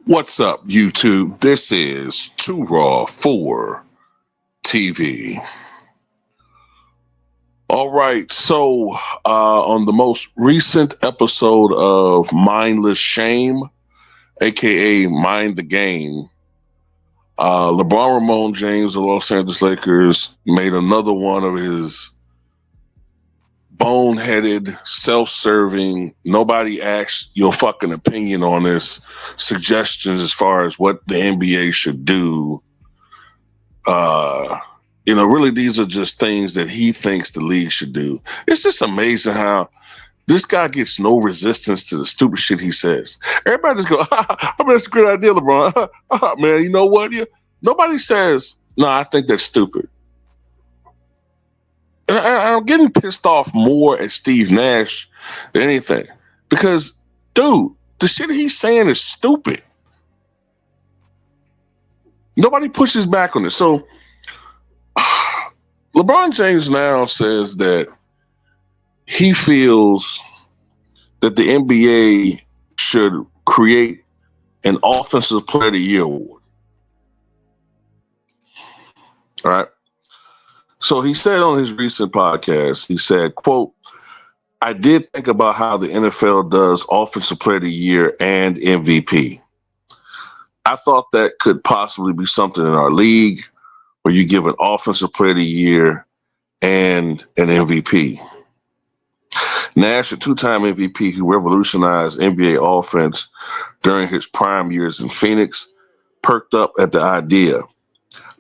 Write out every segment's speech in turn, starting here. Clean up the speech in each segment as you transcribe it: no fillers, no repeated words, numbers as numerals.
What's up, YouTube? This is Too Raw for TV. All right, so on the most recent episode of Mindless Shame, aka Mind the Game, LeBron Ramon James of the Los Angeles Lakers made another one of his boneheaded, self-serving, nobody asked your fucking opinion on this suggestions as far as what the NBA should do. Really, these are just things that he thinks the league should do. It's just amazing how this guy gets no resistance to the stupid shit he says. Everybody just go, I mean, that's a good idea, LeBron. Man, you know what? Nobody says, no, I think that's stupid. And I'm getting pissed off more at Steve Nash than anything. Because, dude, the shit he's saying is stupid. Nobody pushes back on it. So, LeBron James now says that he feels that the NBA should create an Offensive Player of the Year award. All right. So he said on his recent podcast, he said, quote, I did think about how the NFL does Offensive Player of the Year and MVP. I thought that could possibly be something in our league where you give an Offensive Player of the Year and an MVP. Nash, a two-time MVP who revolutionized NBA offense during his prime years in Phoenix, perked up at the idea.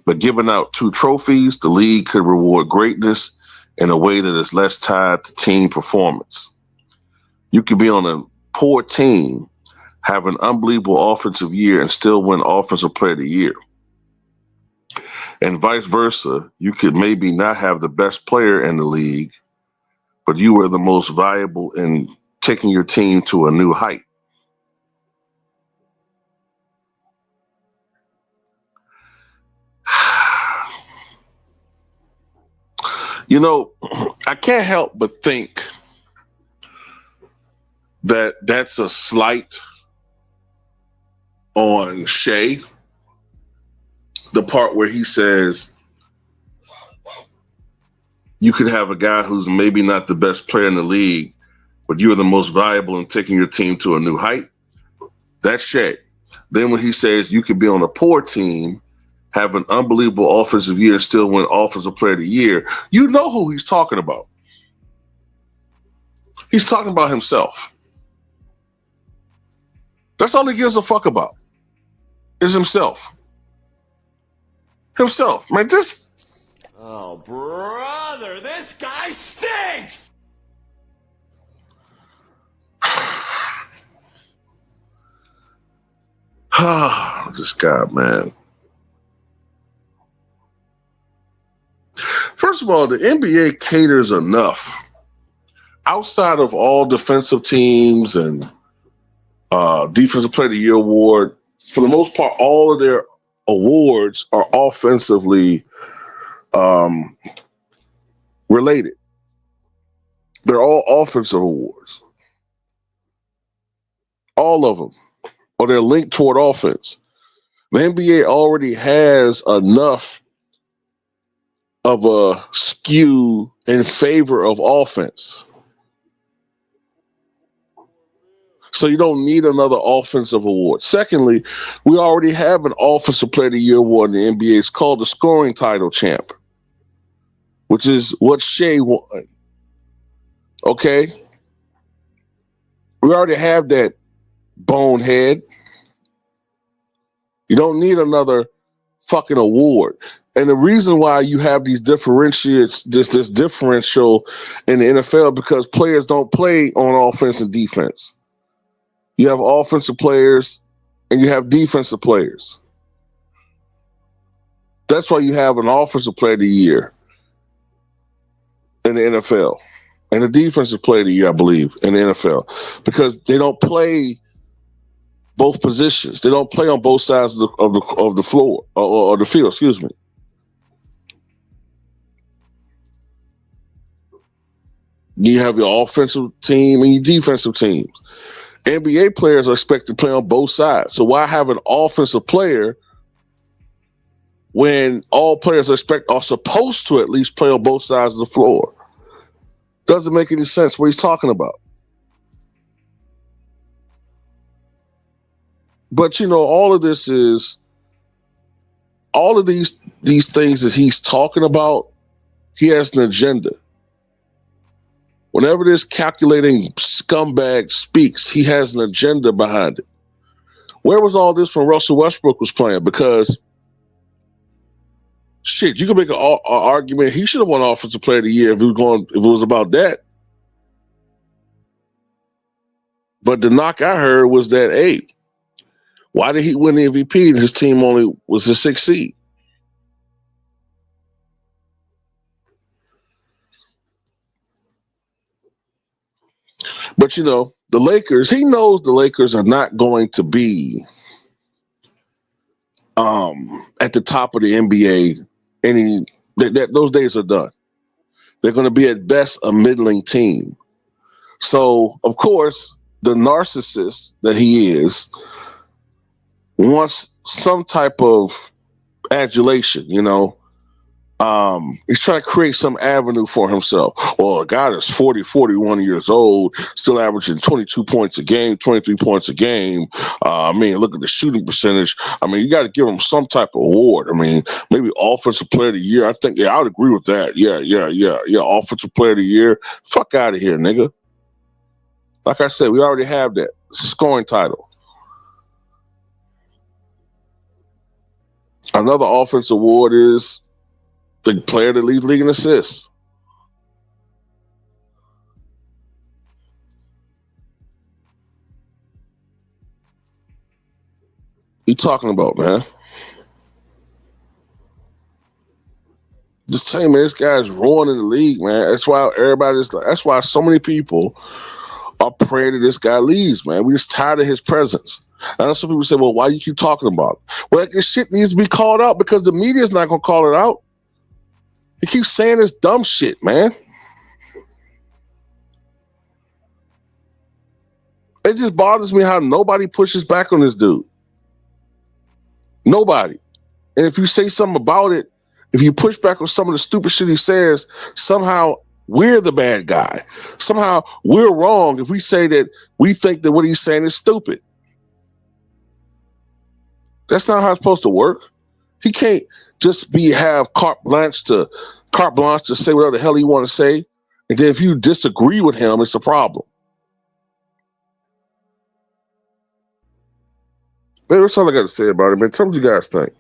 But giving out two trophies, the league could reward greatness in a way that is less tied to team performance. You could be on a poor team, have an unbelievable offensive year, and still win Offensive Player of the Year. And vice versa, you could maybe not have the best player in the league, but you were the most valuable in taking your team to a new height. I can't help but think that that's a slight on Shea, the part where he says you could have a guy who's maybe not the best player in the league, but you are the most valuable in taking your team to a new height. That's Shea. Then when he says you could be on a poor team, have an unbelievable offensive year, and still win Offensive Player of the Year, you know who he's talking about. He's talking about himself. That's all he gives a fuck about is himself. Himself. Man, this... Oh, brother, this guy stinks! This guy, man. First of all, the NBA caters enough outside of all defensive teams and Defensive Player of the Year award. For the most part, all of their awards are offensively related. They're all offensive awards. All of them. Or they're linked toward offense. The NBA already has enough of a skew in favor of offense. So you don't need another offensive award. Secondly, we already have an Offensive Player of the Year award in the NBA. It's called the Scoring Title Champ, which is what Shea won. Okay? We already have that bonehead. You don't need another fucking award. And the reason why you have these differentiates, this differential in the NFL, because players don't play on offense and defense. You have offensive players and you have defensive players. That's why you have an Offensive Player of the Year in the NFL and a Defensive Player of the Year, I believe, in the NFL, because they don't play both positions. They don't play on both sides of the floor or the field. Excuse me. You have your offensive team and your defensive teams. NBA players are expected to play on both sides. So why have an offensive player when all players are supposed to at least play on both sides of the floor? Doesn't make any sense what he's talking about. But all of this is all of these things that he's talking about, he has an agenda. Whenever this calculating scumbag speaks, he has an agenda behind it. Where was all this when Russell Westbrook was playing? Because shit, you can make an argument he should have won Offensive Player of the Year if it was about that. But the knock I heard was that, hey, why did he win the MVP and his team only was the 6th seed? But the Lakers, he knows the Lakers are not going to be at the top of the NBA. Those days are done. They're going to be at best a middling team. So, of course, the narcissist that he is wants some type of adulation, He's trying to create some avenue for himself. Well, a guy that's 40, 41 years old, still averaging 22 points a game, 23 points a game. Look at the shooting percentage. You got to give him some type of award. Maybe Offensive Player of the Year. I think, I would agree with that. Yeah. Offensive Player of the Year. Fuck out of here, nigga. Like I said, we already have that scoring title. Another offense award is the player that leads league in assists. You talking about, man? Just tell you, man, this guy's ruining the league, man. That's why that's why so many people are praying that this guy leaves, man. We just tired of his presence. I know some people say, well, why you keep talking about it? Well, this shit needs to be called out because the media's not going to call it out. He keeps saying this dumb shit, man. It just bothers me how nobody pushes back on this dude. Nobody. And if you say something about it, if you push back on some of the stupid shit he says, somehow we're the bad guy. Somehow we're wrong if we say that we think that what he's saying is stupid. That's not how it's supposed to work. He can't just have carte blanche to say whatever the hell he want to say. And then if you disagree with him, it's a problem. Man, that's all I got to say about it, man. Tell me what you guys think.